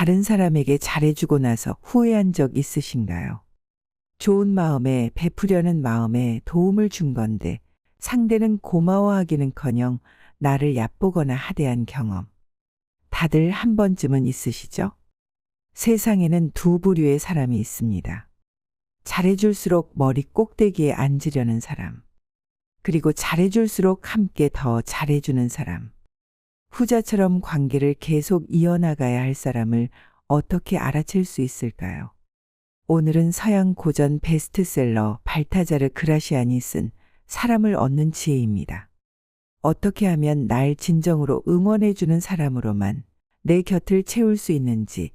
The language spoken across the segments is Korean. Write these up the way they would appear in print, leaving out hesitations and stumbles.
다른 사람에게 잘해주고 나서 후회한 적 있으신가요? 좋은 마음에 베푸려는 마음에 도움을 준 건데 상대는 고마워하기는커녕 나를 얕보거나 하대한 경험. 다들 한 번쯤은 있으시죠? 세상에는 두 부류의 사람이 있습니다. 잘해줄수록 머리 꼭대기에 앉으려는 사람. 그리고 잘해줄수록 함께 더 잘해주는 사람. 후자처럼 관계를 계속 이어나가야 할 사람을 어떻게 알아챌 수 있을까요? 오늘은 서양 고전 베스트셀러 발타자르 그라시안이 쓴 사람을 얻는 지혜입니다. 어떻게 하면 날 진정으로 응원해주는 사람으로만 내 곁을 채울 수 있는지,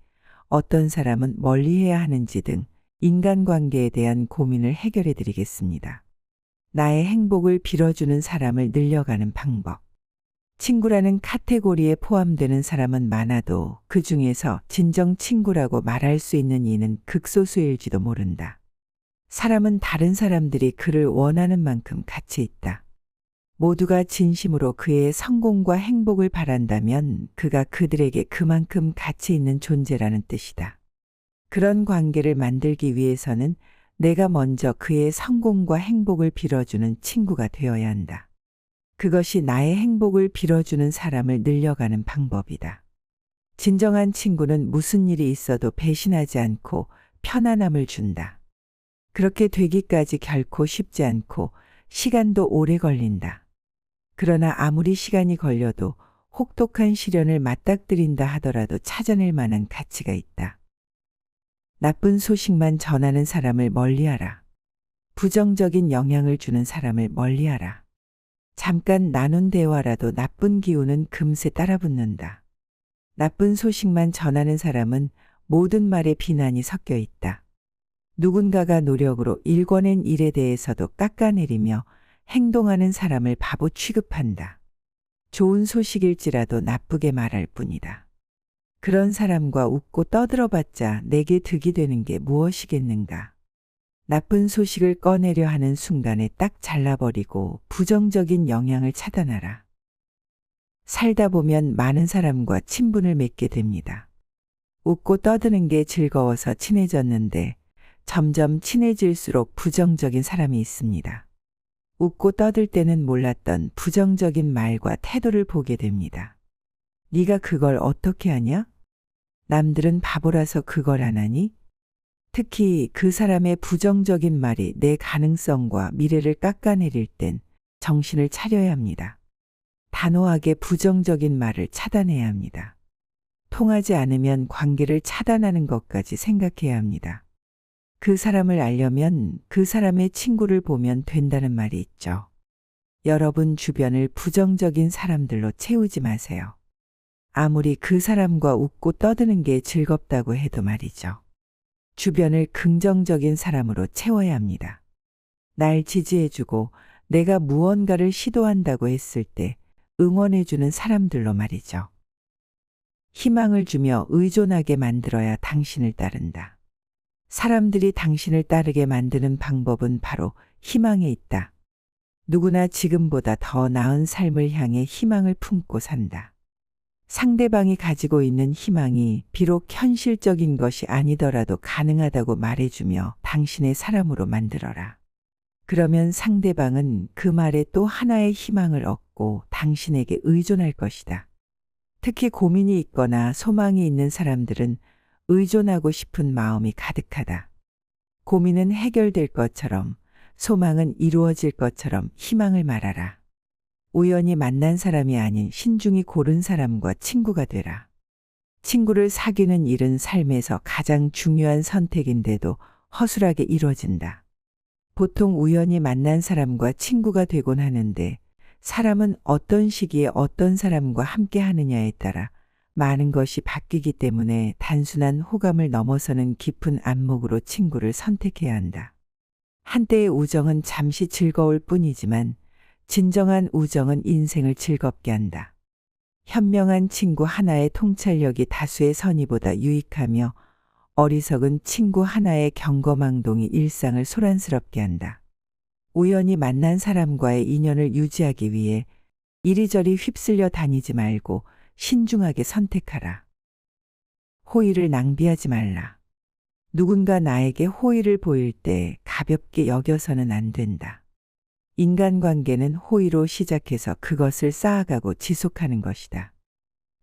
어떤 사람은 멀리해야 하는지 등 인간관계에 대한 고민을 해결해 드리겠습니다. 나의 행복을 빌어주는 사람을 늘려가는 방법. 친구라는 카테고리에 포함되는 사람은 많아도 그 중에서 진정 친구라고 말할 수 있는 이는 극소수일지도 모른다. 사람은 다른 사람들이 그를 원하는 만큼 가치 있다. 모두가 진심으로 그의 성공과 행복을 바란다면 그가 그들에게 그만큼 가치 있는 존재라는 뜻이다. 그런 관계를 만들기 위해서는 내가 먼저 그의 성공과 행복을 빌어주는 친구가 되어야 한다. 그것이 나의 행복을 빌어주는 사람을 늘려가는 방법이다. 진정한 친구는 무슨 일이 있어도 배신하지 않고 편안함을 준다. 그렇게 되기까지 결코 쉽지 않고 시간도 오래 걸린다. 그러나 아무리 시간이 걸려도 혹독한 시련을 맞닥뜨린다 하더라도 찾아낼 만한 가치가 있다. 나쁜 소식만 전하는 사람을 멀리하라. 부정적인 영향을 주는 사람을 멀리하라. 잠깐 나눈 대화라도 나쁜 기운은 금세 따라붙는다. 나쁜 소식만 전하는 사람은 모든 말에 비난이 섞여 있다. 누군가가 노력으로 일궈낸 일에 대해서도 깎아내리며 행동하는 사람을 바보 취급한다. 좋은 소식일지라도 나쁘게 말할 뿐이다. 그런 사람과 웃고 떠들어봤자 내게 득이 되는 게 무엇이겠는가. 나쁜 소식을 꺼내려 하는 순간에 딱 잘라버리고 부정적인 영향을 차단하라. 살다 보면 많은 사람과 친분을 맺게 됩니다. 웃고 떠드는 게 즐거워서 친해졌는데 점점 친해질수록 부정적인 사람이 있습니다. 웃고 떠들 때는 몰랐던 부정적인 말과 태도를 보게 됩니다. 네가 그걸 어떻게 하냐? 남들은 바보라서 그걸 안 하니? 특히 그 사람의 부정적인 말이 내 가능성과 미래를 깎아내릴 땐 정신을 차려야 합니다. 단호하게 부정적인 말을 차단해야 합니다. 통하지 않으면 관계를 차단하는 것까지 생각해야 합니다. 그 사람을 알려면 그 사람의 친구를 보면 된다는 말이 있죠. 여러분 주변을 부정적인 사람들로 채우지 마세요. 아무리 그 사람과 웃고 떠드는 게 즐겁다고 해도 말이죠. 주변을 긍정적인 사람으로 채워야 합니다. 날 지지해주고 내가 무언가를 시도한다고 했을 때 응원해주는 사람들로 말이죠. 희망을 주며 의존하게 만들어야 당신을 따른다. 사람들이 당신을 따르게 만드는 방법은 바로 희망에 있다. 누구나 지금보다 더 나은 삶을 향해 희망을 품고 산다. 상대방이 가지고 있는 희망이 비록 현실적인 것이 아니더라도 가능하다고 말해주며 당신의 사람으로 만들어라. 그러면 상대방은 그 말에 또 하나의 희망을 얻고 당신에게 의존할 것이다. 특히 고민이 있거나 소망이 있는 사람들은 의존하고 싶은 마음이 가득하다. 고민은 해결될 것처럼, 소망은 이루어질 것처럼 희망을 말하라. 우연히 만난 사람이 아닌 신중히 고른 사람과 친구가 되라. 친구를 사귀는 일은 삶에서 가장 중요한 선택인데도 허술하게 이루어진다. 보통 우연히 만난 사람과 친구가 되곤 하는데 사람은 어떤 시기에 어떤 사람과 함께 하느냐에 따라 많은 것이 바뀌기 때문에 단순한 호감을 넘어서는 깊은 안목으로 친구를 선택해야 한다. 한때의 우정은 잠시 즐거울 뿐이지만 진정한 우정은 인생을 즐겁게 한다. 현명한 친구 하나의 통찰력이 다수의 선의보다 유익하며 어리석은 친구 하나의 경거망동이 일상을 소란스럽게 한다. 우연히 만난 사람과의 인연을 유지하기 위해 이리저리 휩쓸려 다니지 말고 신중하게 선택하라. 호의를 낭비하지 말라. 누군가 나에게 호의를 보일 때 가볍게 여겨서는 안 된다. 인간관계는 호의로 시작해서 그것을 쌓아가고 지속하는 것이다.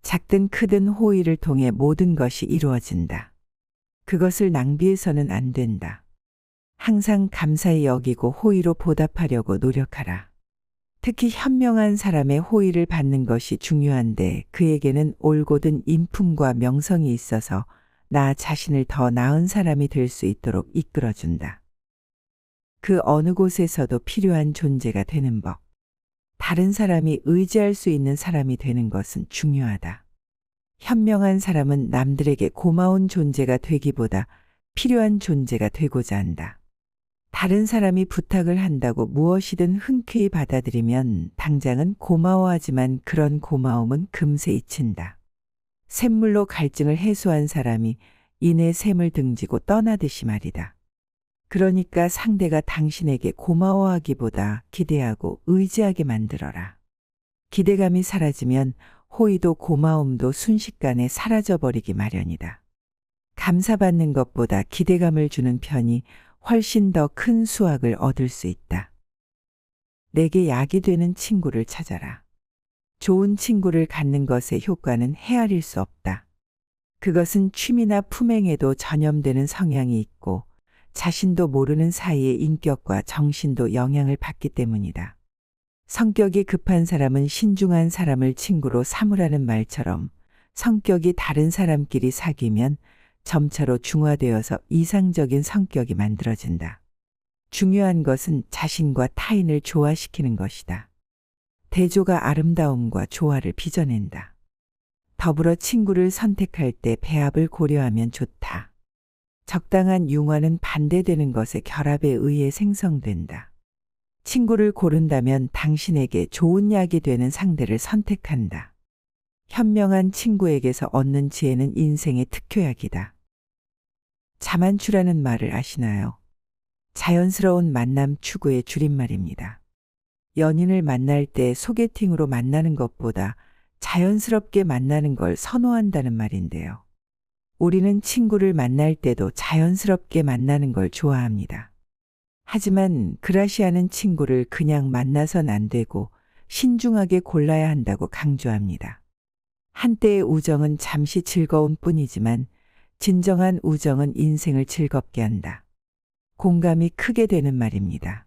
작든 크든 호의를 통해 모든 것이 이루어진다. 그것을 낭비해서는 안 된다. 항상 감사히 여기고 호의로 보답하려고 노력하라. 특히 현명한 사람의 호의를 받는 것이 중요한데 그에게는 올곧은 인품과 명성이 있어서 나 자신을 더 나은 사람이 될 수 있도록 이끌어준다. 그 어느 곳에서도 필요한 존재가 되는 법. 다른 사람이 의지할 수 있는 사람이 되는 것은 중요하다. 현명한 사람은 남들에게 고마운 존재가 되기보다 필요한 존재가 되고자 한다. 다른 사람이 부탁을 한다고 무엇이든 흔쾌히 받아들이면 당장은 고마워하지만 그런 고마움은 금세 잊힌다. 샘물로 갈증을 해소한 사람이 이내 샘을 등지고 떠나듯이 말이다. 그러니까 상대가 당신에게 고마워하기보다 기대하고 의지하게 만들어라. 기대감이 사라지면 호의도 고마움도 순식간에 사라져버리기 마련이다. 감사받는 것보다 기대감을 주는 편이 훨씬 더 큰 수확을 얻을 수 있다. 내게 약이 되는 친구를 찾아라. 좋은 친구를 갖는 것의 효과는 헤아릴 수 없다. 그것은 취미나 품행에도 전염되는 성향이 있고 자신도 모르는 사이에 인격과 정신도 영향을 받기 때문이다. 성격이 급한 사람은 신중한 사람을 친구로 삼으라는 말처럼 성격이 다른 사람끼리 사귀면 점차로 중화되어서 이상적인 성격이 만들어진다. 중요한 것은 자신과 타인을 조화시키는 것이다. 대조가 아름다움과 조화를 빚어낸다. 더불어 친구를 선택할 때 배합을 고려하면 좋다. 적당한 융화는 반대되는 것의 결합에 의해 생성된다. 친구를 고른다면 당신에게 좋은 약이 되는 상대를 선택한다. 현명한 친구에게서 얻는 지혜는 인생의 특효약이다. 자만추라는 말을 아시나요? 자연스러운 만남 추구의 줄임말입니다. 연인을 만날 때 소개팅으로 만나는 것보다 자연스럽게 만나는 걸 선호한다는 말인데요. 우리는 친구를 만날 때도 자연스럽게 만나는 걸 좋아합니다. 하지만 그라시 않은 친구를 그냥 만나선 안 되고 신중하게 골라야 한다고 강조합니다. 한때의 우정은 잠시 즐거운 뿐이지만 진정한 우정은 인생을 즐겁게 한다. 공감이 크게 되는 말입니다.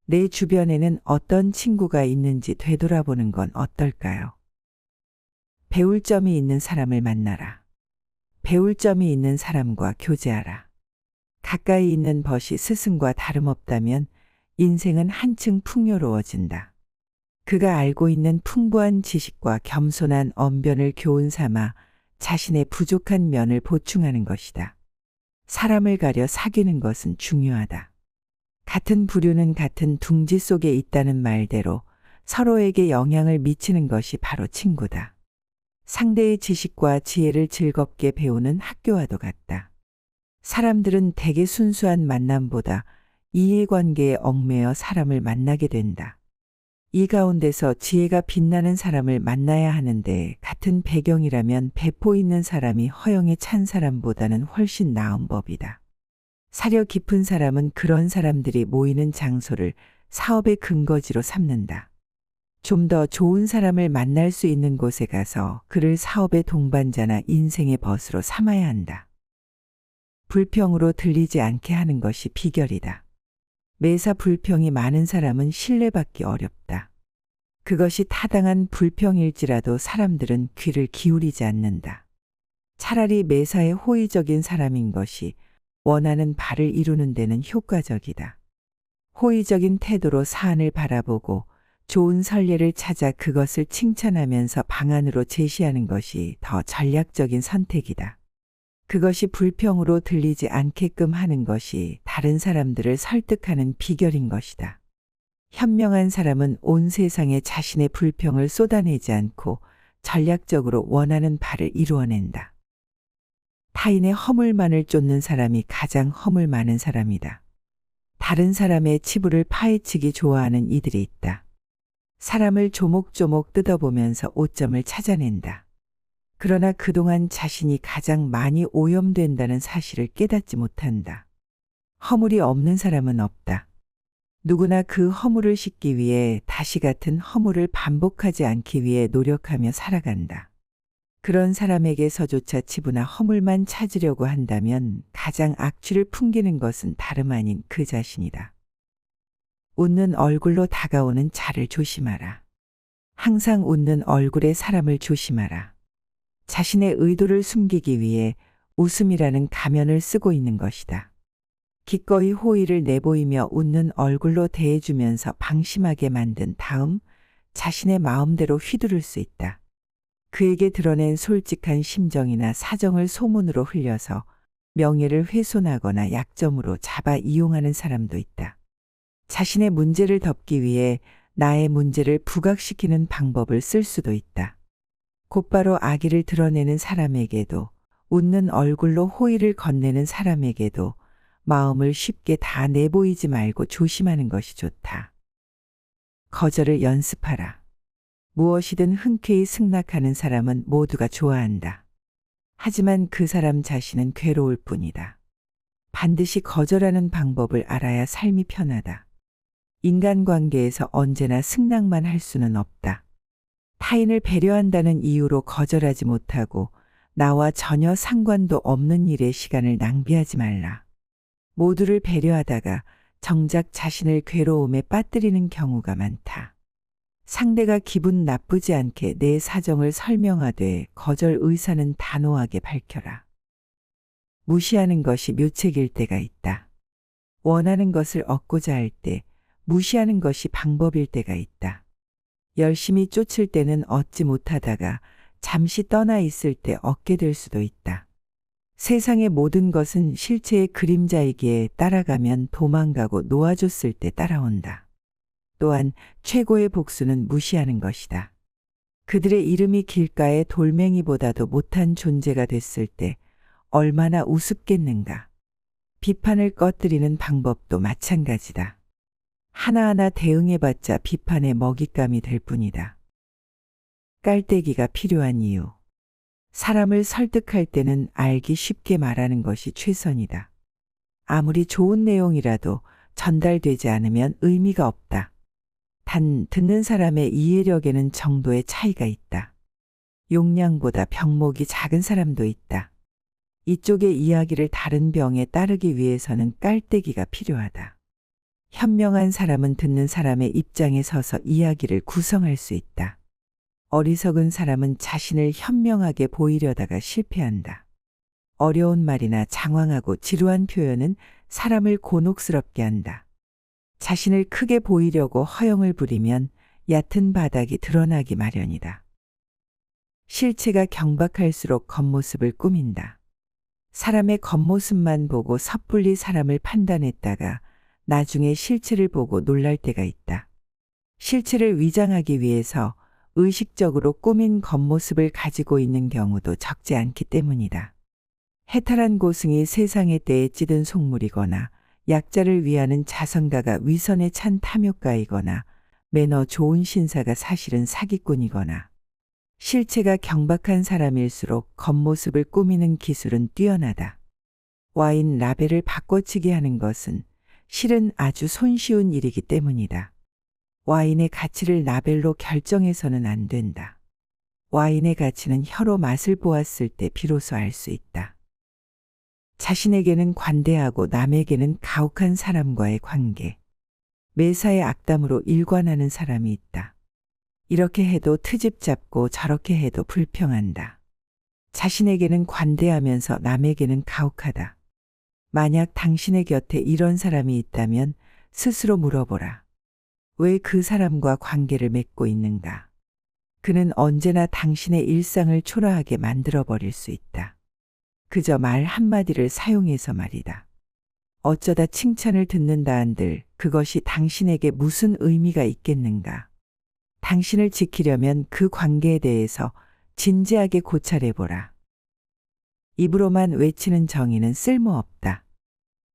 내 주변에는 어떤 친구가 있는지 되돌아보는 건 어떨까요? 배울 점이 있는 사람을 만나라. 배울 점이 있는 사람과 교제하라. 가까이 있는 벗이 스승과 다름없다면 인생은 한층 풍요로워진다. 그가 알고 있는 풍부한 지식과 겸손한 언변을 교훈 삼아 자신의 부족한 면을 보충하는 것이다. 사람을 가려 사귀는 것은 중요하다. 같은 부류는 같은 둥지 속에 있다는 말대로 서로에게 영향을 미치는 것이 바로 친구다. 상대의 지식과 지혜를 즐겁게 배우는 학교와도 같다. 사람들은 대개 순수한 만남보다 이해관계에 얽매여 사람을 만나게 된다. 이 가운데서 지혜가 빛나는 사람을 만나야 하는데 같은 배경이라면 배포 있는 사람이 허영에 찬 사람보다는 훨씬 나은 법이다. 사려 깊은 사람은 그런 사람들이 모이는 장소를 사업의 근거지로 삼는다. 좀 더 좋은 사람을 만날 수 있는 곳에 가서 그를 사업의 동반자나 인생의 벗으로 삼아야 한다. 불평으로 들리지 않게 하는 것이 비결이다. 매사 불평이 많은 사람은 신뢰받기 어렵다. 그것이 타당한 불평일지라도 사람들은 귀를 기울이지 않는다. 차라리 매사에 호의적인 사람인 것이 원하는 바를 이루는 데는 효과적이다. 호의적인 태도로 사안을 바라보고 좋은 선례를 찾아 그것을 칭찬하면서 방안으로 제시하는 것이 더 전략적인 선택이다. 그것이 불평으로 들리지 않게끔 하는 것이 다른 사람들을 설득하는 비결인 것이다. 현명한 사람은 온 세상에 자신의 불평을 쏟아내지 않고 전략적으로 원하는 바를 이루어낸다. 타인의 허물만을 쫓는 사람이 가장 허물 많은 사람이다. 다른 사람의 치부를 파헤치기 좋아하는 이들이 있다. 사람을 조목조목 뜯어보면서 오점을 찾아낸다. 그러나 그동안 자신이 가장 많이 오염된다는 사실을 깨닫지 못한다. 허물이 없는 사람은 없다. 누구나 그 허물을 씻기 위해 다시 같은 허물을 반복하지 않기 위해 노력하며 살아간다. 그런 사람에게서조차 치부나 허물만 찾으려고 한다면 가장 악취를 풍기는 것은 다름 아닌 그 자신이다. 웃는 얼굴로 다가오는 자를 조심하라. 항상 웃는 얼굴의 사람을 조심하라. 자신의 의도를 숨기기 위해 웃음이라는 가면을 쓰고 있는 것이다. 기꺼이 호의를 내보이며 웃는 얼굴로 대해주면서 방심하게 만든 다음 자신의 마음대로 휘두를 수 있다. 그에게 드러낸 솔직한 심정이나 사정을 소문으로 흘려서 명예를 훼손하거나 약점으로 잡아 이용하는 사람도 있다. 자신의 문제를 덮기 위해 나의 문제를 부각시키는 방법을 쓸 수도 있다. 곧바로 악의를 드러내는 사람에게도 웃는 얼굴로 호의를 건네는 사람에게도 마음을 쉽게 다 내보이지 말고 조심하는 것이 좋다. 거절을 연습하라. 무엇이든 흔쾌히 승낙하는 사람은 모두가 좋아한다. 하지만 그 사람 자신은 괴로울 뿐이다. 반드시 거절하는 방법을 알아야 삶이 편하다. 인간관계에서 언제나 승낙만 할 수는 없다. 타인을 배려한다는 이유로 거절하지 못하고 나와 전혀 상관도 없는 일에 시간을 낭비하지 말라. 모두를 배려하다가 정작 자신을 괴로움에 빠뜨리는 경우가 많다. 상대가 기분 나쁘지 않게 내 사정을 설명하되 거절 의사는 단호하게 밝혀라. 무시하는 것이 묘책일 때가 있다. 원하는 것을 얻고자 할 때 무시하는 것이 방법일 때가 있다. 열심히 쫓을 때는 얻지 못하다가 잠시 떠나 있을 때 얻게 될 수도 있다. 세상의 모든 것은 실체의 그림자이기에 따라가면 도망가고 놓아줬을 때 따라온다. 또한 최고의 복수는 무시하는 것이다. 그들의 이름이 길가의 돌멩이보다도 못한 존재가 됐을 때 얼마나 우습겠는가. 비판을 꺼뜨리는 방법도 마찬가지다. 하나하나 대응해봤자 비판의 먹잇감이 될 뿐이다. 깔때기가 필요한 이유. 사람을 설득할 때는 알기 쉽게 말하는 것이 최선이다. 아무리 좋은 내용이라도 전달되지 않으면 의미가 없다. 단 듣는 사람의 이해력에는 정도의 차이가 있다. 용량보다 병목이 작은 사람도 있다. 이쪽의 이야기를 다른 병에 따르기 위해서는 깔때기가 필요하다. 현명한 사람은 듣는 사람의 입장에 서서 이야기를 구성할 수 있다. 어리석은 사람은 자신을 현명하게 보이려다가 실패한다. 어려운 말이나 장황하고 지루한 표현은 사람을 곤혹스럽게 한다. 자신을 크게 보이려고 허영을 부리면 얕은 바닥이 드러나기 마련이다. 실체가 경박할수록 겉모습을 꾸민다. 사람의 겉모습만 보고 섣불리 사람을 판단했다가 나중에 실체를 보고 놀랄 때가 있다. 실체를 위장하기 위해서 의식적으로 꾸민 겉모습을 가지고 있는 경우도 적지 않기 때문이다. 해탈한 고승이 세상의 때에 찌든 속물이거나 약자를 위하는 자선가가 위선에 찬 탐욕가이거나 매너 좋은 신사가 사실은 사기꾼이거나 실체가 경박한 사람일수록 겉모습을 꾸미는 기술은 뛰어나다. 와인 라벨을 바꿔치기 하는 것은 실은 아주 손쉬운 일이기 때문이다. 와인의 가치를 라벨로 결정해서는 안 된다. 와인의 가치는 혀로 맛을 보았을 때 비로소 알 수 있다. 자신에게는 관대하고 남에게는 가혹한 사람과의 관계. 매사에 악담으로 일관하는 사람이 있다. 이렇게 해도 트집 잡고 저렇게 해도 불평한다. 자신에게는 관대하면서 남에게는 가혹하다. 만약 당신의 곁에 이런 사람이 있다면 스스로 물어보라. 왜 그 사람과 관계를 맺고 있는가? 그는 언제나 당신의 일상을 초라하게 만들어버릴 수 있다. 그저 말 한마디를 사용해서 말이다. 어쩌다 칭찬을 듣는다 한들 그것이 당신에게 무슨 의미가 있겠는가? 당신을 지키려면 그 관계에 대해서 진지하게 고찰해보라. 입으로만 외치는 정의는 쓸모없다.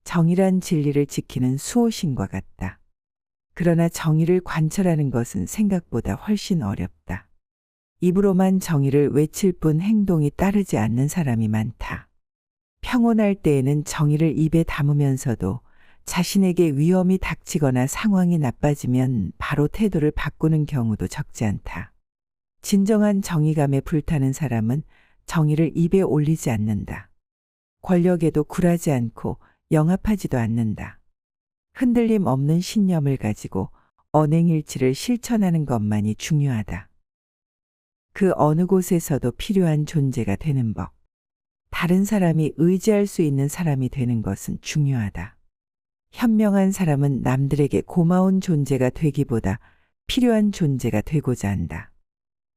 정의란 진리를 지키는 수호신과 같다. 그러나 정의를 관철하는 것은 생각보다 훨씬 어렵다. 입으로만 정의를 외칠 뿐 행동이 따르지 않는 사람이 많다. 평온할 때에는 정의를 입에 담으면서도 자신에게 위험이 닥치거나 상황이 나빠지면 바로 태도를 바꾸는 경우도 적지 않다. 진정한 정의감에 불타는 사람은 정의를 입에 올리지 않는다. 권력에도 굴하지 않고 영합하지도 않는다. 흔들림 없는 신념을 가지고 언행일치를 실천하는 것만이 중요하다. 그 어느 곳에서도 필요한 존재가 되는 법. 다른 사람이 의지할 수 있는 사람이 되는 것은 중요하다. 현명한 사람은 남들에게 고마운 존재가 되기보다 필요한 존재가 되고자 한다.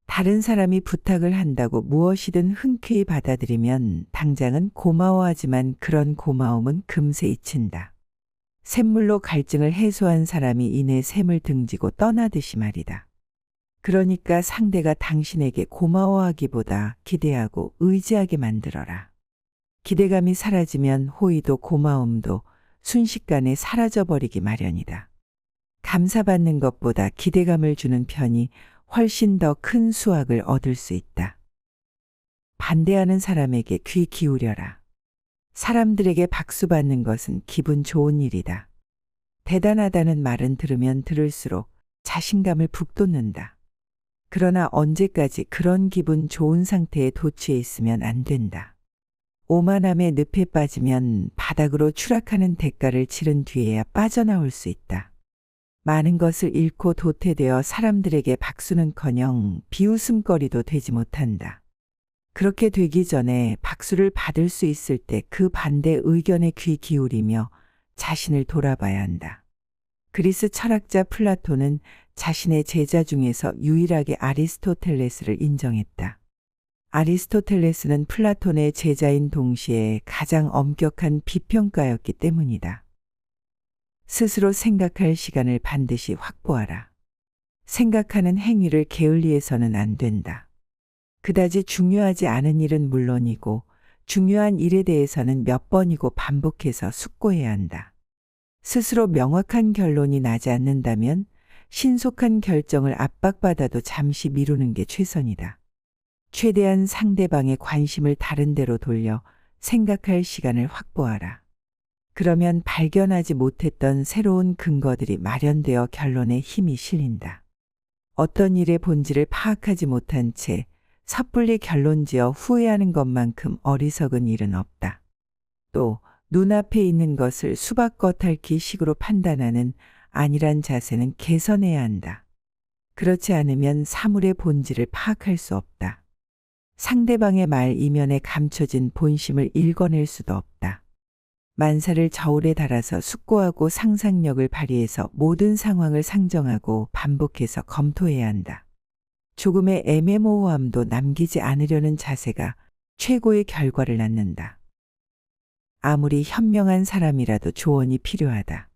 다른 사람이 부탁을 한다고 무엇이든 흔쾌히 받아들이면 당장은 고마워하지만 그런 고마움은 금세 잊힌다. 샘물로 갈증을 해소한 사람이 이내 샘을 등지고 떠나듯이 말이다. 그러니까 상대가 당신에게 고마워하기보다 기대하고 의지하게 만들어라. 기대감이 사라지면 호의도 고마움도 순식간에 사라져버리기 마련이다. 감사받는 것보다 기대감을 주는 편이 훨씬 더 큰 수확을 얻을 수 있다. 반대하는 사람에게 귀 기울여라. 사람들에게 박수 받는 것은 기분 좋은 일이다. 대단하다는 말은 들으면 들을수록 자신감을 북돋는다. 그러나 언제까지 그런 기분 좋은 상태에 도취해 있으면 안 된다. 오만함의 늪에 빠지면 바닥으로 추락하는 대가를 치른 뒤에야 빠져나올 수 있다. 많은 것을 잃고 도태되어 사람들에게 박수는커녕 비웃음거리도 되지 못한다. 그렇게 되기 전에 박수를 받을 수 있을 때 그 반대 의견에 귀 기울이며 자신을 돌아봐야 한다. 그리스 철학자 플라톤은 자신의 제자 중에서 유일하게 아리스토텔레스를 인정했다. 아리스토텔레스는 플라톤의 제자인 동시에 가장 엄격한 비평가였기 때문이다. 스스로 생각할 시간을 반드시 확보하라. 생각하는 행위를 게을리해서는 안 된다. 그다지 중요하지 않은 일은 물론이고 중요한 일에 대해서는 몇 번이고 반복해서 숙고해야 한다. 스스로 명확한 결론이 나지 않는다면 신속한 결정을 압박받아도 잠시 미루는 게 최선이다. 최대한 상대방의 관심을 다른 데로 돌려 생각할 시간을 확보하라. 그러면 발견하지 못했던 새로운 근거들이 마련되어 결론에 힘이 실린다. 어떤 일의 본질을 파악하지 못한 채 섣불리 결론지어 후회하는 것만큼 어리석은 일은 없다. 또 눈앞에 있는 것을 수박 겉핥기 식으로 판단하는 안일한 자세는 개선해야 한다. 그렇지 않으면 사물의 본질을 파악할 수 없다. 상대방의 말 이면에 감춰진 본심을 읽어낼 수도 없다. 만사를 저울에 달아서 숙고하고 상상력을 발휘해서 모든 상황을 상정하고 반복해서 검토해야 한다. 조금의 애매모호함도 남기지 않으려는 자세가 최고의 결과를 낳는다. 아무리 현명한 사람이라도 조언이 필요하다.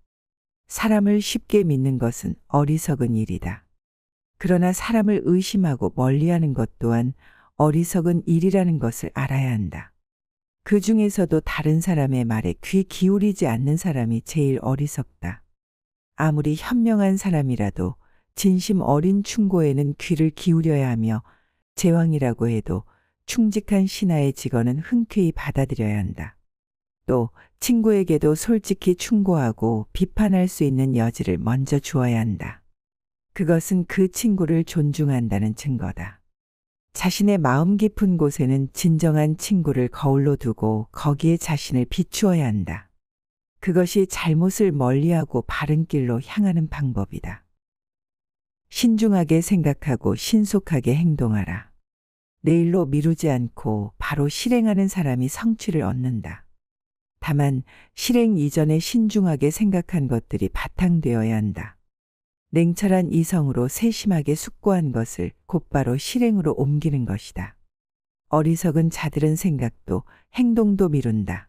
사람을 쉽게 믿는 것은 어리석은 일이다. 그러나 사람을 의심하고 멀리하는 것 또한 어리석은 일이라는 것을 알아야 한다. 그 중에서도 다른 사람의 말에 귀 기울이지 않는 사람이 제일 어리석다. 아무리 현명한 사람이라도 진심 어린 충고에는 귀를 기울여야 하며 제왕이라고 해도 충직한 신하의 직언은 흔쾌히 받아들여야 한다. 또 친구에게도 솔직히 충고하고 비판할 수 있는 여지를 먼저 주어야 한다. 그것은 그 친구를 존중한다는 증거다. 자신의 마음 깊은 곳에는 진정한 친구를 거울로 두고 거기에 자신을 비추어야 한다. 그것이 잘못을 멀리하고 바른 길로 향하는 방법이다. 신중하게 생각하고 신속하게 행동하라. 내일로 미루지 않고 바로 실행하는 사람이 성취를 얻는다. 다만 실행 이전에 신중하게 생각한 것들이 바탕되어야 한다. 냉철한 이성으로 세심하게 숙고한 것을 곧바로 실행으로 옮기는 것이다. 어리석은 자들은 생각도 행동도 미룬다.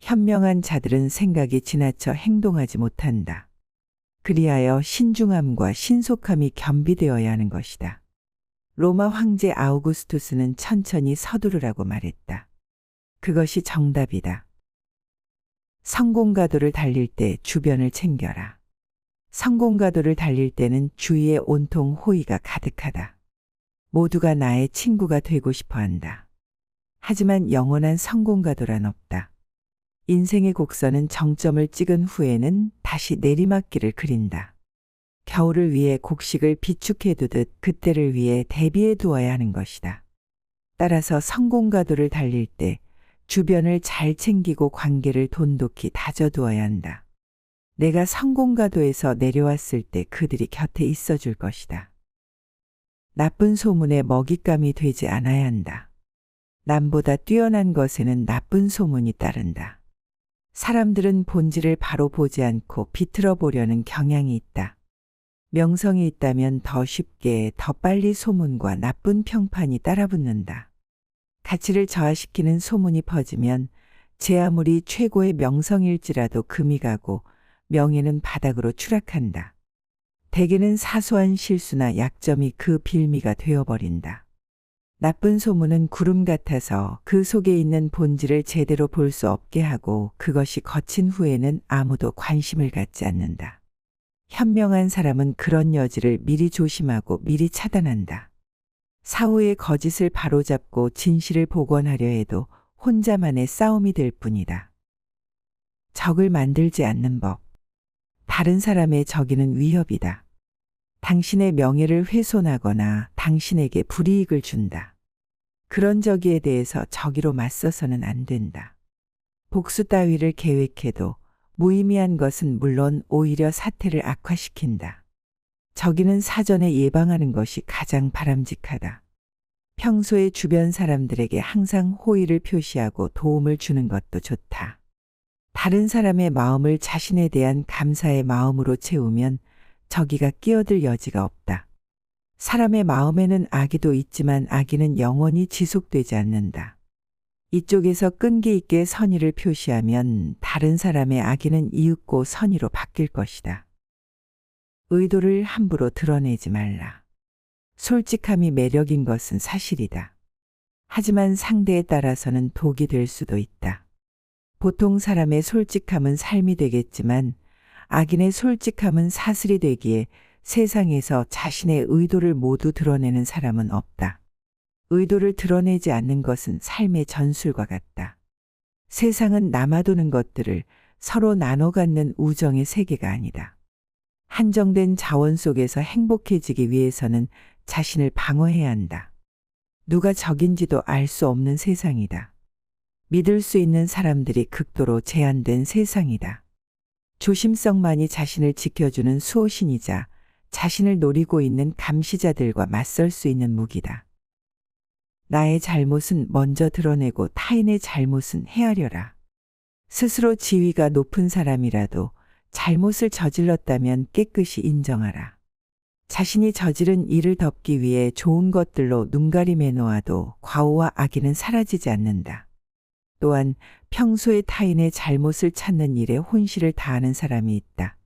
현명한 자들은 생각이 지나쳐 행동하지 못한다. 그리하여 신중함과 신속함이 겸비되어야 하는 것이다. 로마 황제 아우구스투스는 천천히 서두르라고 말했다. 그것이 정답이다. 성공가도를 달릴 때 주변을 챙겨라. 성공가도를 달릴 때는 주위에 온통 호의가 가득하다. 모두가 나의 친구가 되고 싶어 한다. 하지만 영원한 성공가도란 없다. 인생의 곡선은 정점을 찍은 후에는 다시 내리막길을 그린다. 겨울을 위해 곡식을 비축해 두듯 그때를 위해 대비해 두어야 하는 것이다. 따라서 성공가도를 달릴 때 주변을 잘 챙기고 관계를 돈독히 다져두어야 한다. 내가 성공가도에서 내려왔을 때 그들이 곁에 있어 줄 것이다. 나쁜 소문에 먹잇감이 되지 않아야 한다. 남보다 뛰어난 것에는 나쁜 소문이 따른다. 사람들은 본질을 바로 보지 않고 비틀어 보려는 경향이 있다. 명성이 있다면 더 쉽게 더 빨리 소문과 나쁜 평판이 따라붙는다. 가치를 저하시키는 소문이 퍼지면 제 아무리 최고의 명성일지라도 금이 가고 명예는 바닥으로 추락한다. 대개는 사소한 실수나 약점이 그 빌미가 되어버린다. 나쁜 소문은 구름 같아서 그 속에 있는 본질을 제대로 볼 수 없게 하고 그것이 거친 후에는 아무도 관심을 갖지 않는다. 현명한 사람은 그런 여지를 미리 조심하고 미리 차단한다. 사후의 거짓을 바로잡고 진실을 복원하려 해도 혼자만의 싸움이 될 뿐이다. 적을 만들지 않는 법. 다른 사람의 적이는 위협이다. 당신의 명예를 훼손하거나 당신에게 불이익을 준다. 그런 적에 대해서 적의로 맞서서는 안 된다. 복수 따위를 계획해도 무의미한 것은 물론 오히려 사태를 악화시킨다. 적의는 사전에 예방하는 것이 가장 바람직하다. 평소에 주변 사람들에게 항상 호의를 표시하고 도움을 주는 것도 좋다. 다른 사람의 마음을 자신에 대한 감사의 마음으로 채우면 적의가 끼어들 여지가 없다. 사람의 마음에는 악의도 있지만 악의는 영원히 지속되지 않는다. 이쪽에서 끈기 있게 선의를 표시하면 다른 사람의 악의는 이윽고 선의로 바뀔 것이다. 의도를 함부로 드러내지 말라. 솔직함이 매력인 것은 사실이다. 하지만 상대에 따라서는 독이 될 수도 있다. 보통 사람의 솔직함은 삶이 되겠지만 악인의 솔직함은 사슬이 되기에 세상에서 자신의 의도를 모두 드러내는 사람은 없다. 의도를 드러내지 않는 것은 삶의 전술과 같다. 세상은 남아도는 것들을 서로 나눠 갖는 우정의 세계가 아니다. 한정된 자원 속에서 행복해지기 위해서는 자신을 방어해야 한다. 누가 적인지도 알 수 없는 세상이다. 믿을 수 있는 사람들이 극도로 제한된 세상이다. 조심성만이 자신을 지켜주는 수호신이자 자신을 노리고 있는 감시자들과 맞설 수 있는 무기다. 나의 잘못은 먼저 드러내고 타인의 잘못은 헤아려라. 스스로 지위가 높은 사람이라도 잘못을 저질렀다면 깨끗이 인정하라. 자신이 저지른 일을 덮기 위해 좋은 것들로 눈가림해 놓아도 과오와 악의는 사라지지 않는다. 또한 평소에 타인의 잘못을 찾는 일에 혼실을 다하는 사람이 있다.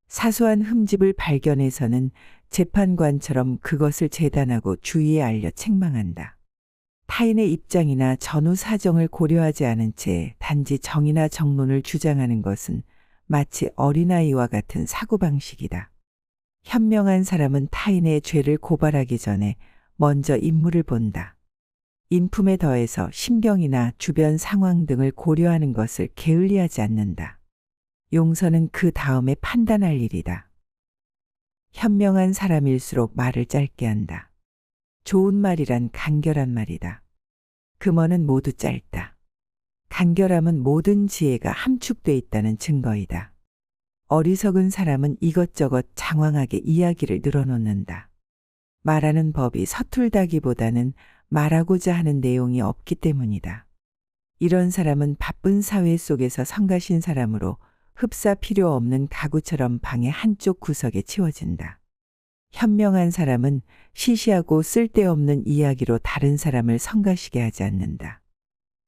사소한 흠집을 발견해서는 재판관처럼 그것을 재단하고 주위에 알려 책망한다. 타인의 입장이나 전후 사정을 고려하지 않은 채 단지 정의나 정론을 주장하는 것은 마치 어린아이와 같은 사고방식이다. 현명한 사람은 타인의 죄를 고발하기 전에 먼저 인물을 본다. 인품에 더해서 심경이나 주변 상황 등을 고려하는 것을 게을리하지 않는다. 용서는 그 다음에 판단할 일이다. 현명한 사람일수록 말을 짧게 한다. 좋은 말이란 간결한 말이다. 금어는 모두 짧다. 간결함은 모든 지혜가 함축돼 있다는 증거이다. 어리석은 사람은 이것저것 장황하게 이야기를 늘어놓는다. 말하는 법이 서툴다기보다는 말하고자 하는 내용이 없기 때문이다. 이런 사람은 바쁜 사회 속에서 성가신 사람으로 흡사 필요 없는 가구처럼 방의 한쪽 구석에 치워진다. 현명한 사람은 시시하고 쓸데없는 이야기로 다른 사람을 성가시게 하지 않는다.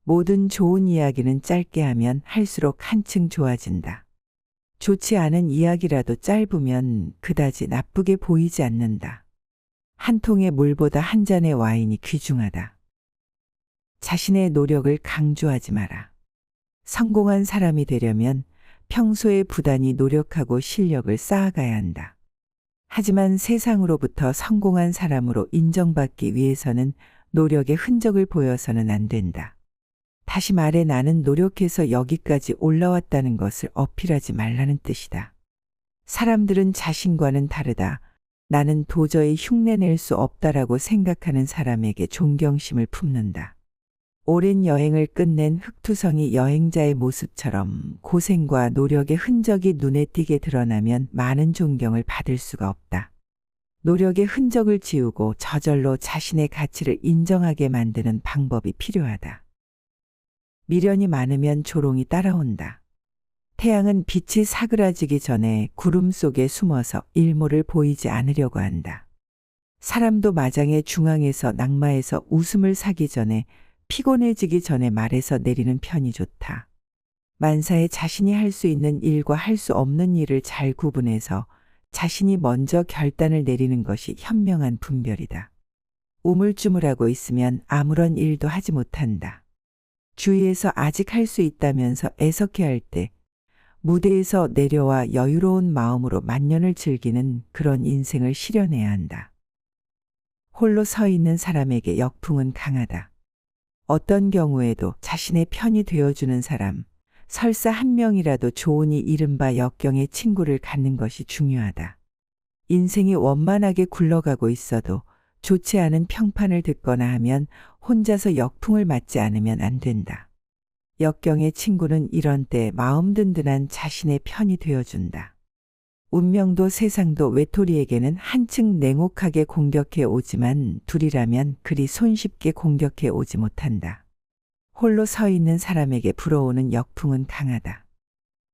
모든 좋은 이야기는 짧게 하면 할수록 한층 좋아진다. 좋지 않은 이야기라도 짧으면 그다지 나쁘게 보이지 않는다. 한 통의 물보다 한 잔의 와인이 귀중하다. 자신의 노력을 강조하지 마라. 성공한 사람이 되려면 평소에 부단히 노력하고 실력을 쌓아가야 한다. 하지만 세상으로부터 성공한 사람으로 인정받기 위해서는 노력의 흔적을 보여서는 안 된다. 다시 말해 나는 노력해서 여기까지 올라왔다는 것을 어필하지 말라는 뜻이다. 사람들은 자신과는 다르다. 나는 도저히 흉내낼 수 없다라고 생각하는 사람에게 존경심을 품는다. 오랜 여행을 끝낸 흑투성이 여행자의 모습처럼 고생과 노력의 흔적이 눈에 띄게 드러나면 많은 존경을 받을 수가 없다. 노력의 흔적을 지우고 저절로 자신의 가치를 인정하게 만드는 방법이 필요하다. 미련이 많으면 조롱이 따라온다. 태양은 빛이 사그라지기 전에 구름 속에 숨어서 일몰을 보이지 않으려고 한다. 사람도 마장의 중앙에서 낙마해서 웃음을 사기 전에 피곤해지기 전에 말에서 내리는 편이 좋다. 만사에 자신이 할 수 있는 일과 할 수 없는 일을 잘 구분해서 자신이 먼저 결단을 내리는 것이 현명한 분별이다. 우물쭈물하고 있으면 아무런 일도 하지 못한다. 주위에서 아직 할 수 있다면서 애석해할 때 무대에서 내려와 여유로운 마음으로 만년을 즐기는 그런 인생을 실현해야 한다. 홀로 서 있는 사람에게 역풍은 강하다. 어떤 경우에도 자신의 편이 되어주는 사람, 설사 한 명이라도 좋으니 이른바 역경의 친구를 갖는 것이 중요하다. 인생이 원만하게 굴러가고 있어도 좋지 않은 평판을 듣거나 하면 혼자서 역풍을 맞지 않으면 안 된다. 역경의 친구는 이런 때 마음 든든한 자신의 편이 되어준다. 운명도 세상도 외톨이에게는 한층 냉혹하게 공격해 오지만 둘이라면 그리 손쉽게 공격해 오지 못한다. 홀로 서 있는 사람에게 불어오는 역풍은 강하다.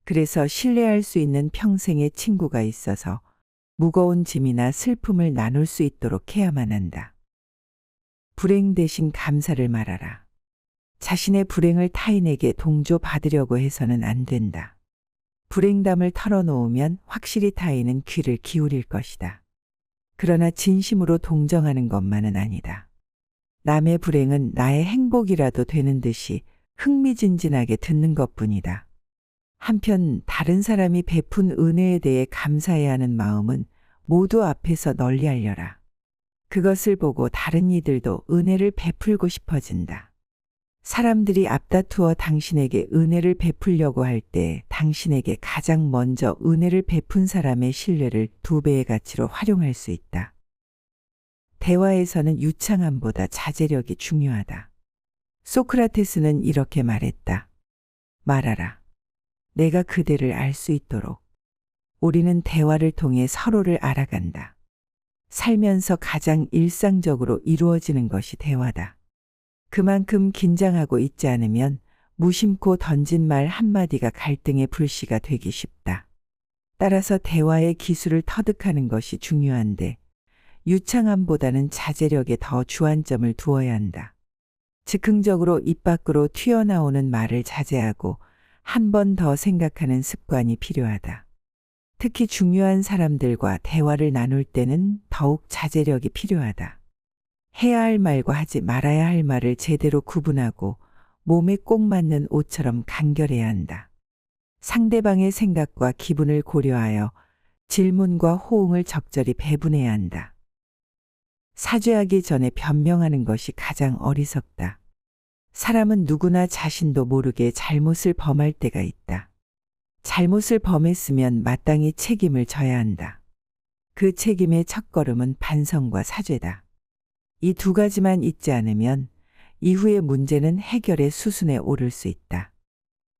그래서 신뢰할 수 있는 평생의 친구가 있어서 무거운 짐이나 슬픔을 나눌 수 있도록 해야만 한다. 불행 대신 감사를 말하라. 자신의 불행을 타인에게 동조받으려고 해서는 안 된다. 불행담을 털어놓으면 확실히 타인은 귀를 기울일 것이다. 그러나 진심으로 동정하는 것만은 아니다. 남의 불행은 나의 행복이라도 되는 듯이 흥미진진하게 듣는 것뿐이다. 한편 다른 사람이 베푼 은혜에 대해 감사해야 하는 마음은 모두 앞에서 널리 알려라. 그것을 보고 다른 이들도 은혜를 베풀고 싶어진다. 사람들이 앞다투어 당신에게 은혜를 베풀려고 할 때 당신에게 가장 먼저 은혜를 베푼 사람의 신뢰를 2배의 가치로 활용할 수 있다. 대화에서는 유창함보다 자제력이 중요하다. 소크라테스는 이렇게 말했다. 말하라. 내가 그대를 알 수 있도록. 우리는 대화를 통해 서로를 알아간다. 살면서 가장 일상적으로 이루어지는 것이 대화다. 그만큼 긴장하고 있지 않으면 무심코 던진 말 한마디가 갈등의 불씨가 되기 쉽다. 따라서 대화의 기술을 터득하는 것이 중요한데 유창함보다는 자제력에 더 주안점을 두어야 한다. 즉흥적으로 입 밖으로 튀어나오는 말을 자제하고 한 번 더 생각하는 습관이 필요하다. 특히 중요한 사람들과 대화를 나눌 때는 더욱 자제력이 필요하다. 해야 할 말과 하지 말아야 할 말을 제대로 구분하고 몸에 꼭 맞는 옷처럼 간결해야 한다. 상대방의 생각과 기분을 고려하여 질문과 호응을 적절히 배분해야 한다. 사죄하기 전에 변명하는 것이 가장 어리석다. 사람은 누구나 자신도 모르게 잘못을 범할 때가 있다. 잘못을 범했으면 마땅히 책임을 져야 한다. 그 책임의 첫걸음은 반성과 사죄다. 이 2가지만 있지 않으면 이후의 문제는 해결의 수순에 오를 수 있다.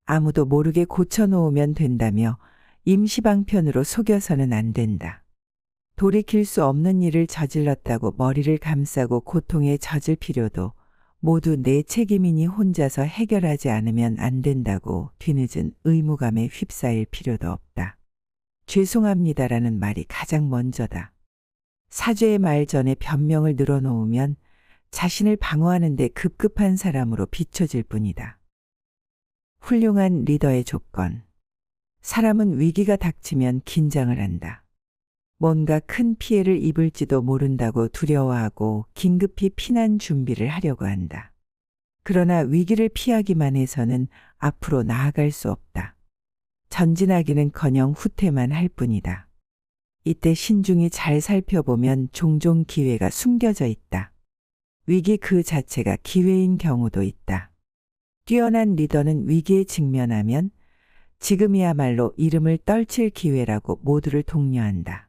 아무도 모르게 고쳐놓으면 된다며 임시방편으로 속여서는 안 된다. 돌이킬 수 없는 일을 저질렀다고 머리를 감싸고 고통에 젖을 필요도 모두 내 책임이니 혼자서 해결하지 않으면 안 된다고 뒤늦은 의무감에 휩싸일 필요도 없다. 죄송합니다라는 말이 가장 먼저다. 사죄의 말 전에 변명을 늘어놓으면 자신을 방어하는 데 급급한 사람으로 비춰질 뿐이다. 훌륭한 리더의 조건. 사람은 위기가 닥치면 긴장을 한다. 뭔가 큰 피해를 입을지도 모른다고 두려워하고 긴급히 피난 준비를 하려고 한다. 그러나 위기를 피하기만 해서는 앞으로 나아갈 수 없다. 전진하기는커녕 후퇴만 할 뿐이다. 이때 신중히 잘 살펴보면 종종 기회가 숨겨져 있다. 위기 그 자체가 기회인 경우도 있다. 뛰어난 리더는 위기에 직면하면 지금이야말로 이름을 떨칠 기회라고 모두를 독려한다.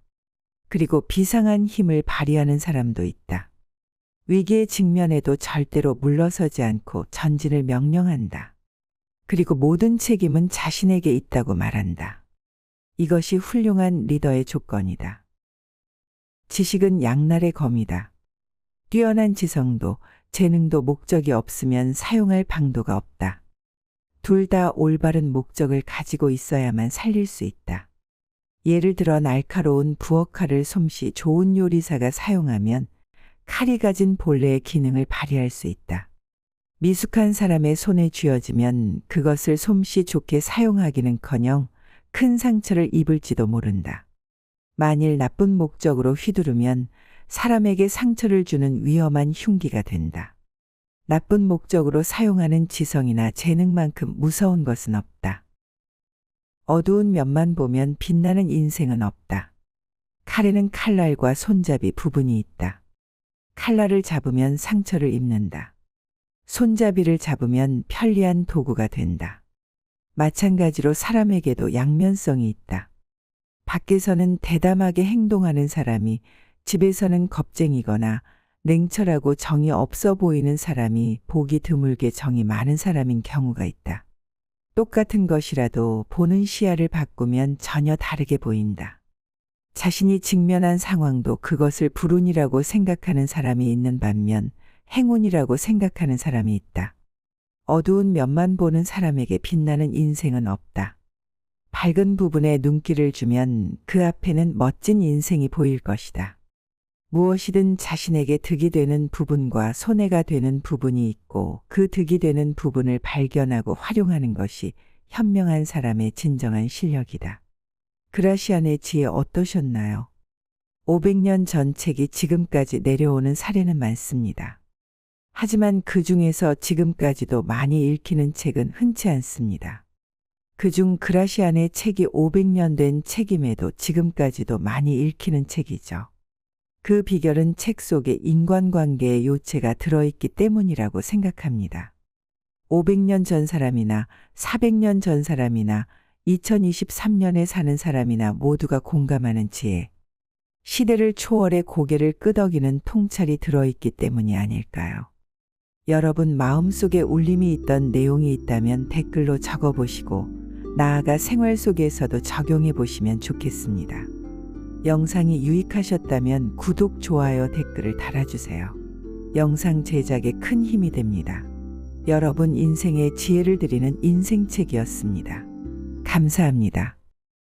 그리고 비상한 힘을 발휘하는 사람도 있다. 위기에 직면해도 절대로 물러서지 않고 전진을 명령한다. 그리고 모든 책임은 자신에게 있다고 말한다. 이것이 훌륭한 리더의 조건이다. 지식은 양날의 검이다. 뛰어난 지성도 재능도 목적이 없으면 사용할 방도가 없다. 둘 다 올바른 목적을 가지고 있어야만 살릴 수 있다. 예를 들어 날카로운 부엌칼을 솜씨 좋은 요리사가 사용하면 칼이 가진 본래의 기능을 발휘할 수 있다. 미숙한 사람의 손에 쥐어지면 그것을 솜씨 좋게 사용하기는커녕 큰 상처를 입을지도 모른다. 만일 나쁜 목적으로 휘두르면 사람에게 상처를 주는 위험한 흉기가 된다. 나쁜 목적으로 사용하는 지성이나 재능만큼 무서운 것은 없다. 어두운 면만 보면 빛나는 인생은 없다. 칼에는 칼날과 손잡이 부분이 있다. 칼날을 잡으면 상처를 입는다. 손잡이를 잡으면 편리한 도구가 된다. 마찬가지로 사람에게도 양면성이 있다. 밖에서는 대담하게 행동하는 사람이 집에서는 겁쟁이거나 냉철하고 정이 없어 보이는 사람이 보기 드물게 정이 많은 사람인 경우가 있다. 똑같은 것이라도 보는 시야를 바꾸면 전혀 다르게 보인다. 자신이 직면한 상황도 그것을 불운이라고 생각하는 사람이 있는 반면 행운이라고 생각하는 사람이 있다. 어두운 면만 보는 사람에게 빛나는 인생은 없다. 밝은 부분에 눈길을 주면 그 앞에는 멋진 인생이 보일 것이다. 무엇이든 자신에게 득이 되는 부분과 손해가 되는 부분이 있고 그 득이 되는 부분을 발견하고 활용하는 것이 현명한 사람의 진정한 실력이다. 그라시안의 지혜 어떠셨나요? 500년 전 책이 지금까지 내려오는 사례는 많습니다. 하지만 그 중에서 지금까지도 많이 읽히는 책은 흔치 않습니다. 그중 그라시안의 책이 500년 된 책임에도 지금까지도 많이 읽히는 책이죠. 그 비결은 책 속에 인간관계의 요체가 들어있기 때문이라고 생각합니다. 500년 전 사람이나 400년 전 사람이나 2023년에 사는 사람이나 모두가 공감하는 지혜. 시대를 초월해 고개를 끄덕이는 통찰이 들어있기 때문이 아닐까요? 여러분 마음속에 울림이 있던 내용이 있다면 댓글로 적어보시고 나아가 생활 속에서도 적용해 보시면 좋겠습니다. 영상이 유익하셨다면 구독, 좋아요, 댓글을 달아주세요. 영상 제작에 큰 힘이 됩니다. 여러분 인생에 지혜를 드리는 인생책이었습니다. 감사합니다.